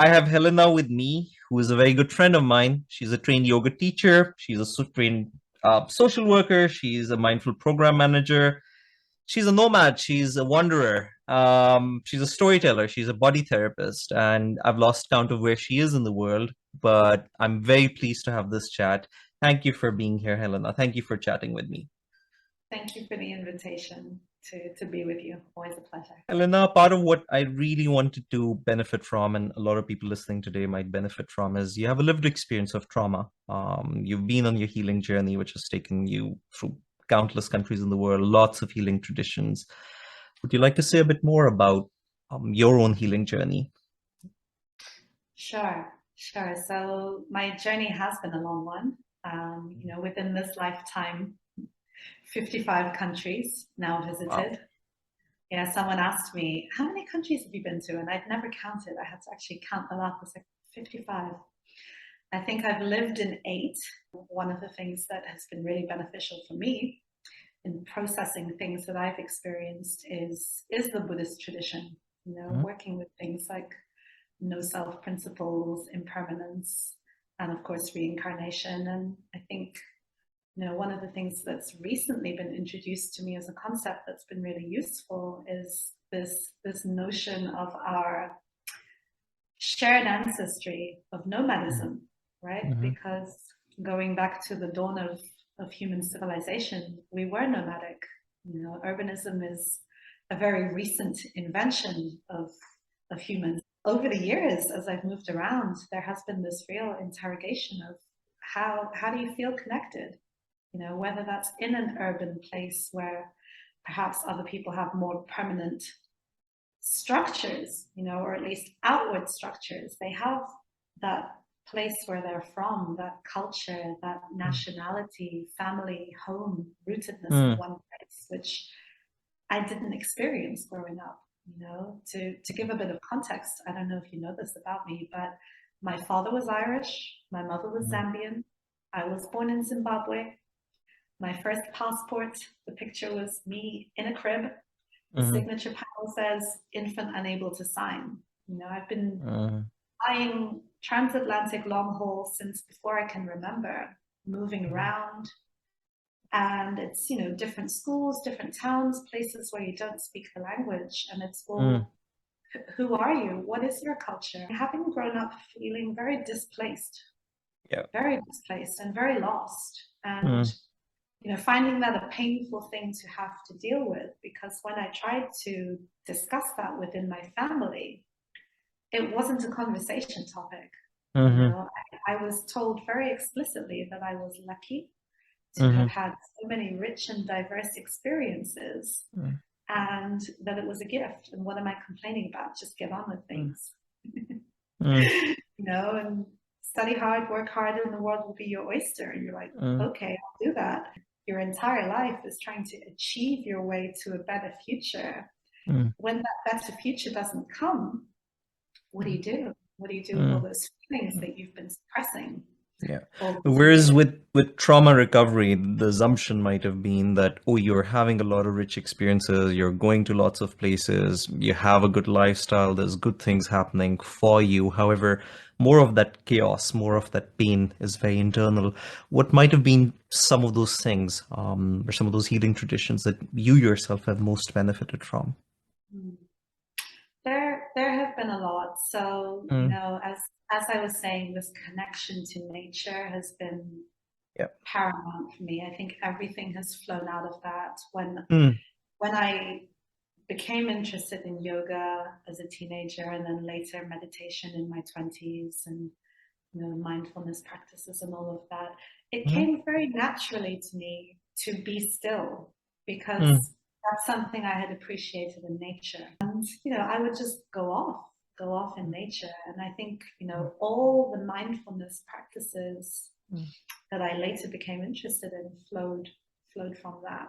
I have Helena with me, who is a very good friend of mine. She's a trained yoga teacher. She's a trained social worker. She's a mindful program manager. She's a nomad. She's a wanderer. She's a storyteller. She's a body therapist. And I've lost count of where she is in the world, but I'm very pleased to have this chat. Thank you for being here, Helena. Thank you for chatting with me. Thank you for the invitation to be with you. Always a pleasure. Helena, part of what I really wanted to benefit from, and a lot of people listening today might benefit from, is you have a lived experience of trauma. You've been on your healing journey, which has taken you through countless countries in the world, lots of healing traditions. Would you like to say a bit more about your own healing journey? Sure, sure. So my journey has been a long one. Within this lifetime, 55 countries now Wow. visited. Yeah, someone asked me, how many countries have you been to? And I'd never counted. I had to actually count them up. It's like 55. I think I've lived in 8. One of the things that has been really beneficial for me in processing things that I've experienced is the Buddhist tradition, Mhm. working with things like no self principles, impermanence, and of course reincarnation. And I think one of the things that's recently been introduced to me as a concept that's been really useful is this notion of our shared ancestry of nomadism, right? Mhm. Because going back to the dawn of human civilization, we were nomadic. Urbanism is a very recent invention of humans. Over the years, as I've moved around, there has been this real interrogation of how do you feel connected? Whether that's in an urban place where perhaps other people have more permanent structures, or at least outward structures. They have that place where they're from, that culture, that nationality, family, home, rootedness in Mm. one place, which I didn't experience growing up. To give a bit of context, I don't know if you know this about me, but my father was Irish, my mother was Mhm. Zambian, I was born in Zimbabwe. My first passport, the picture was me in a crib. The Mhm. signature panel says infant unable to sign. I've been Mhm. flying transatlantic long haul since before I can remember, moving around. And it's, different schools, different towns, places where you don't speak the language. And it's, Mhm. well, who are you? What is your culture? Having grown up feeling Yeah. very displaced and very lost. And Mm. finding that a painful thing to have to deal with, because when I tried to discuss that within my family, it wasn't a conversation topic. Mhm. I was told very explicitly that I was lucky to have Mhm. had so many rich and diverse experiences and that it was a gift. And what am I complaining about? Just get on with Mm. things. Mm. And study hard, work hard, and the world will be your oyster. And you're like, Mm. okay, I'll do that. Your entire life is trying to achieve your way to a better future. Mm. When that better future doesn't come, what do you do? What do you do with all Mm. those feelings that you've been suppressing Yeah. all these Whereas years? with trauma recovery, the assumption might have been that, oh, you're having a lot of rich experiences, you're going to lots of places, you have a good lifestyle, there's good things happening for you. However, more of that chaos, more of that pain is very internal. What might have been some of those things, or some of those healing traditions that you yourself have most benefited from? Hmm. There have been a lot. So, Mm. as I was saying, this connection to nature has been Yeah. paramount for me. I think everything has flown out of that. Mm. When I became interested in yoga as a teenager and then later meditation in my 20s and mindfulness practices and all of that, it Mm. came very naturally to me to be still Mm. because that's something I had appreciated in nature. And, I would just go off in nature. And I think, all the mindfulness practices Mm. that I later became interested in flowed from that.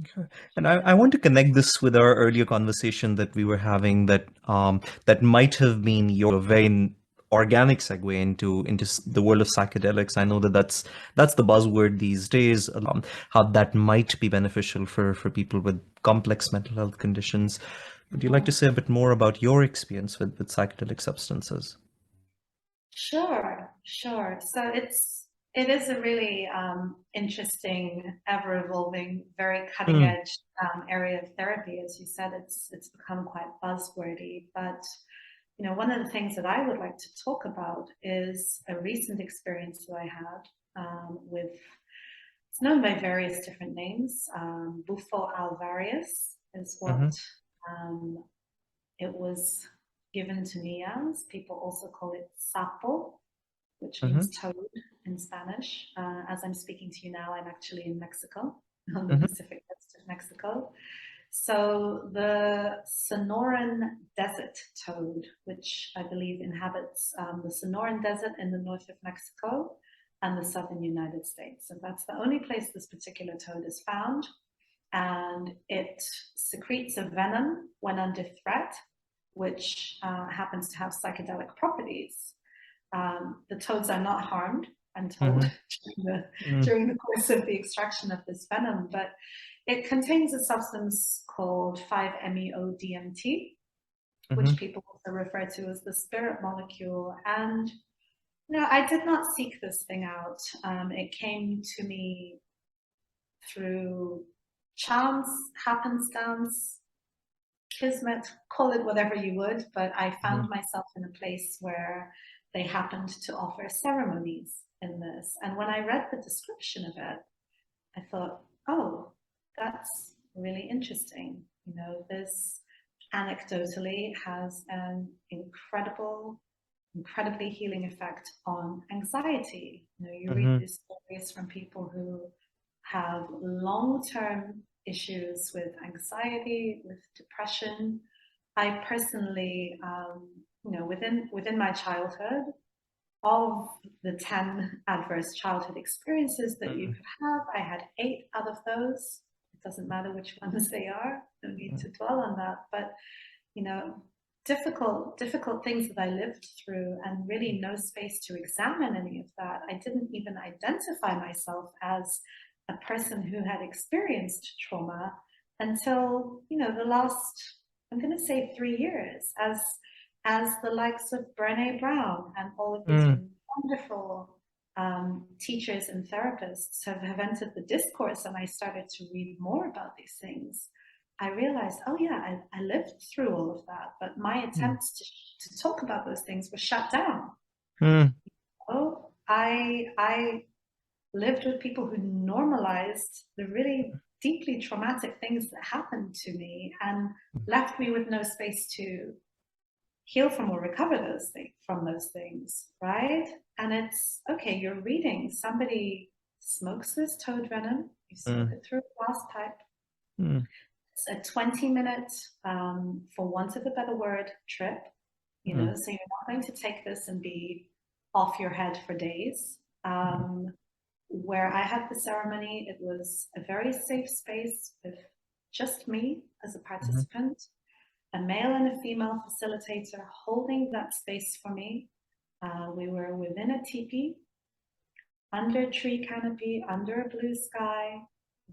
Okay. And I want to connect this with our earlier conversation that we were having that might have been your very organic segue into the world of psychedelics. I know that that's the buzzword these days, how that might be beneficial for people with complex mental health conditions. Would you like to Yeah. say a bit more about your experience with psychedelic substances? Sure, sure. So it is a really interesting, ever evolving, very cutting Mm, edge area of therapy. As you said, it's become quite buzzwordy. But you know, one of the things that I would like to talk about is a recent experience that I had with. It's known by various different names. Bufo alvarius is what mhm, um, it was given to me as. People also call it sapo, which means mhm, toad in Spanish. As I'm speaking to you now, I'm actually in Mexico, on the mhm, Pacific coast of Mexico. So the Sonoran Desert toad, which I believe inhabits the Sonoran Desert in the north of Mexico and the southern United States. And that's the only place this particular toad is found. And it secretes a venom when under threat, which happens to have psychedelic properties. The toads are not harmed, I'm told, mhm, mm, during the course of the extraction of this venom, but it contains a substance called 5-MeO-DMT, which mhm, people also refer to as the spirit molecule. And you know, I did not seek this thing out. It came to me through chance, happenstance, kismet, call it whatever you would, but I mhm, found myself in a place where they happened to offer ceremonies in this. And when I read the description of it, I thought, oh, that's really interesting. You know, this anecdotally has an incredibly healing effect on anxiety. You know, you read mhm, these stories from people who have long-term issues with anxiety, with depression. I personally, you know, within my childhood, of the 10 adverse childhood experiences that you mm, could have, I had 8 out of those. It doesn't matter which ones they are. No need to dwell on that. But you know, difficult things that I lived through, and really no space to examine any of that. I didn't even identify myself as a person who had experienced trauma until, you know, the last, I'm going to say 3 years, as the likes of Brené Brown and all of these mm, wonderful teachers and therapists have entered the discourse, and I started to read more about these things. I realized, oh yeah, I lived through all of that, but my mm, attempts to talk about those things were shut down. mm, Oh, I lived with people who normalized the really deeply traumatic things that happened to me and left me with no space to heal from or recover those things from those things, right? And it's okay, you're reading, somebody smokes this toad venom, you smoke mm, it through a glass pipe. mm, It's a 20-minute, for want of a better word, trip, you know, mm, so you're not going to take this and be off your head for days. Where I had the ceremony, it was a very safe space with just me as a mhm, participant, a male and a female facilitator holding that space for me. We were within a teepee, under a tree canopy, under a blue sky.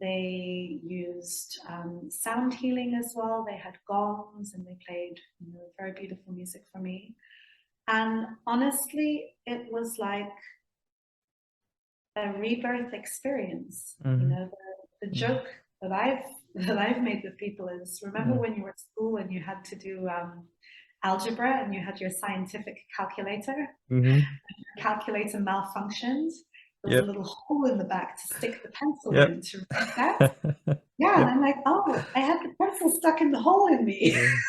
They used sound healing as well. They had gongs and they played, you know, very beautiful music for me. And honestly, it was like a rebirth experience. You mhm, know, the mm, joke that I've made with people is, remember mm, when you were at school and you had to do algebra and you had your scientific calculator? mhm, Calculator malfunctioned. There was a yep, little hole in the back to stick the pencil yep. in to reset. Yeah, and Yep. I'm like, oh, I had the pencil stuck in the hole in me. Mm.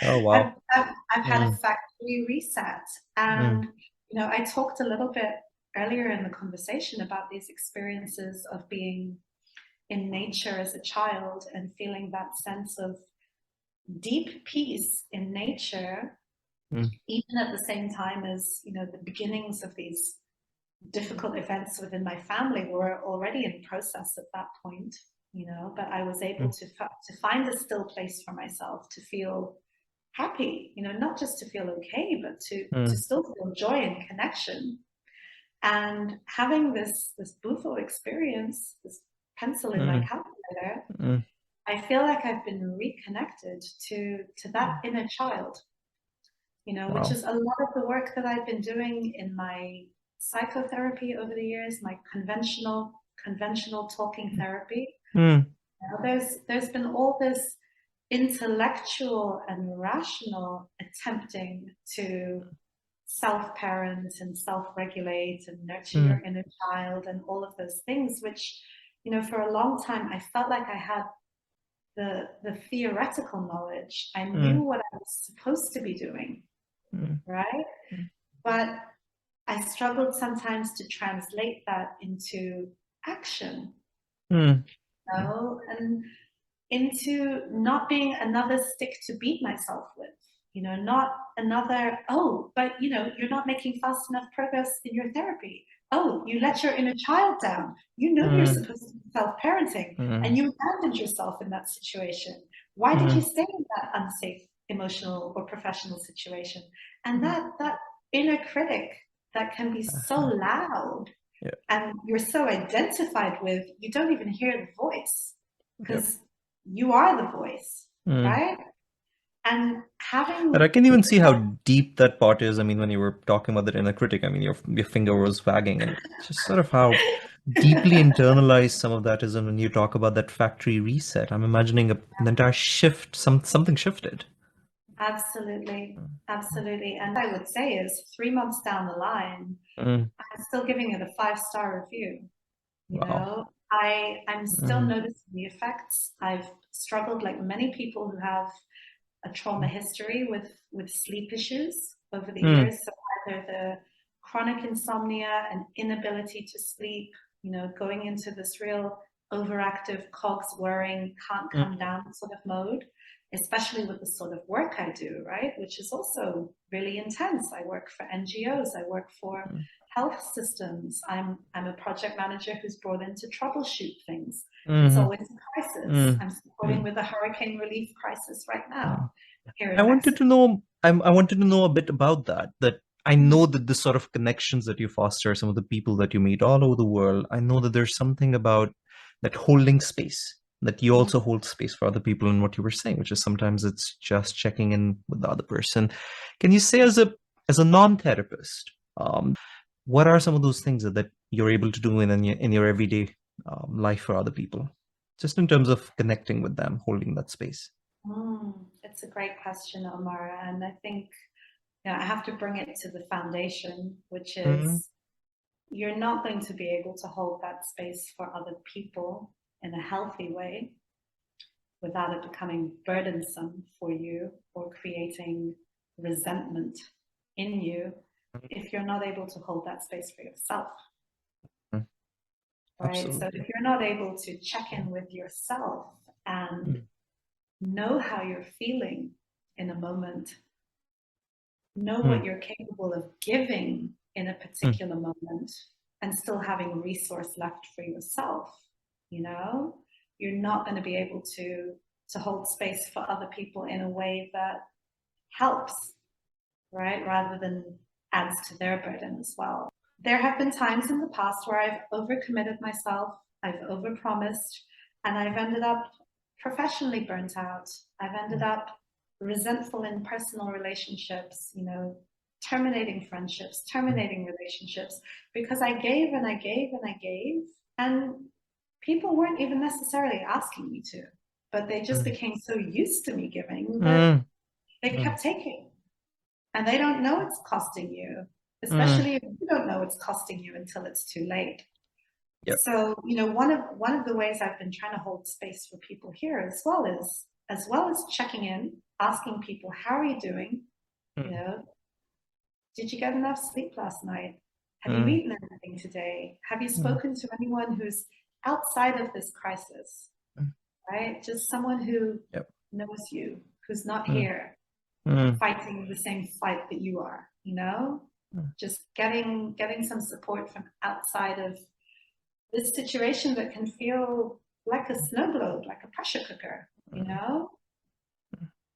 Oh, I've, wow. I've, I've had a Mm, factory reset. And, mm, you know, I talked a little bit earlier in the conversation about these experiences of being in nature as a child and feeling that sense of deep peace in nature, mm, even at the same time as, you know, the beginnings of these difficult events within my family were already in process at that point, you know, but I was able mm, to find a still place for myself to feel happy, you know, not just to feel okay, but to mm, still feel joy and connection. And having this Bufo experience, this pencil in my mm, calculator, mm, I feel like I've been reconnected to that inner child, which Wow. is a lot of the work that I've been doing in my psychotherapy over the years, my conventional talking therapy. Mm, There's been all this intellectual and rational attempting to self-parent and self-regulate and nurture your mm, inner child and all of those things, which, for a long time I felt like I had the theoretical knowledge. I knew mm, what I was supposed to be doing, mm, right? But I struggled sometimes to translate that into action, mm, and into not being another stick to beat myself with, not another, oh, but you're not making fast enough progress in your therapy. Oh, you let your inner child down. You're mm, supposed to be self-parenting and mm, you abandoned yourself in that situation. Why did you mm, stay in that unsafe emotional or professional situation? And mm. that inner critic that can be so Uh-huh. loud Yeah. and you're so identified with, you don't even hear the voice Yep. because you are the voice, Mm. right? And But I having can even given see how up, deep that part is. I mean, when you were talking about that inner critic, I mean, your finger was wagging, and just sort of how deeply internalized some of that is. And when you talk about that factory reset, I'm imagining an entire shift, something shifted. absolutely, absolutely. And I would say is 3 months down the line, Mm. I'm still giving it a 5-star review. Wow. I'm still Mm. noticing the effects. I've struggled like many people who have a trauma history with sleep issues over the Mm. years. So either the chronic insomnia and inability to sleep, going into this real overactive cogs whirring, can't Mm. come down sort of mode, especially with the sort of work I do, right? Which is also really intense. I work for NGOs, I work for Mm. health systems. I'm a project manager who's brought in to troubleshoot things. It's Mm. always a crisis. Mm. I'm supporting Mm. with a hurricane relief crisis right Mm. now here I in wanted to Mexico. know, I wanted to know a bit about that. That I Mm, know that the sort of connections that you foster, some of the people that you meet all over the world, I know that there's something about that holding space, that you mm, also hold space for other people in what you were saying, which is sometimes it's just checking in with the other person. Can you say as a non-therapist, what are some of those things that you're able to do in your everyday life for other people? Just in terms of connecting with them, holding that space. It's a great question, Omar. And I think, I have to bring it to the foundation, which Mm. is you're not going to be able to hold that space for other people in a healthy way without it becoming burdensome for you or creating resentment in you if you're not able to hold that space for yourself, Mm. right? So Absolutely. if you're not able to check in with yourself and Mm. know how you're feeling in a moment, know what Mm. you're capable of giving in a Mm. particular moment, and still having resource left for yourself, you know, you're not going to be able to hold space for other people in a way that helps, right? Rather than adds to their burden as well. There have been times in the past where I've overcommitted myself, I've overpromised, and I've ended up professionally burnt out. I've ended up resentful in personal relationships, terminating friendships, Mm. terminating relationships, because I gave and I gave and I gave, and people weren't even necessarily asking me to, but they just Mm. became so used to me giving that Mm. they Mm. kept taking. And they don't know it's costing you, Mm. especially if you don't know it's costing you until it's too late. Yep. So, one of the ways I've been trying to hold space for people here as well as checking in, asking people, how are you doing? You Mm. know, did you get enough sleep last night? Have you Mm. eaten anything today? Have you Mm. spoken to anyone who's outside of this crisis? Mm. Right? Just someone who Yep. knows you, who's not Mm. here Mm. fighting the same fight that you are, Mm. just getting some support from outside of this situation that can feel like a snow globe, like a pressure cooker, Mm.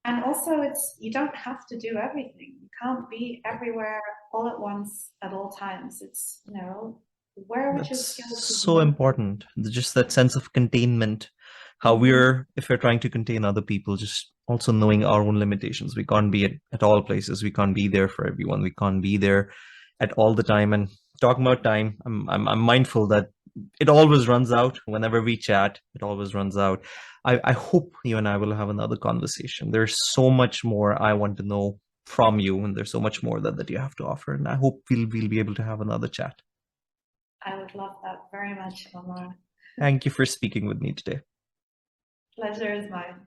and also it's, you don't have to do everything. You can't be Yep. everywhere all at once at all times. It's, where would your That's skills be so most important. Just that sense of containment. How mm-hmm. if we're trying to contain other people, just also knowing our own limitations. We can't be at all places. We can't be there for everyone. We can't be there at all the time. And talking about time, I'm mindful that it always runs out. Whenever we chat, it always runs out. I hope you and I will have another conversation. There's so much more I want to know from you, and there's so much more that you have to offer. And I hope we'll be able to have another chat. I would love that very much, Omar. Thank you for speaking with me today. Pleasure is mine.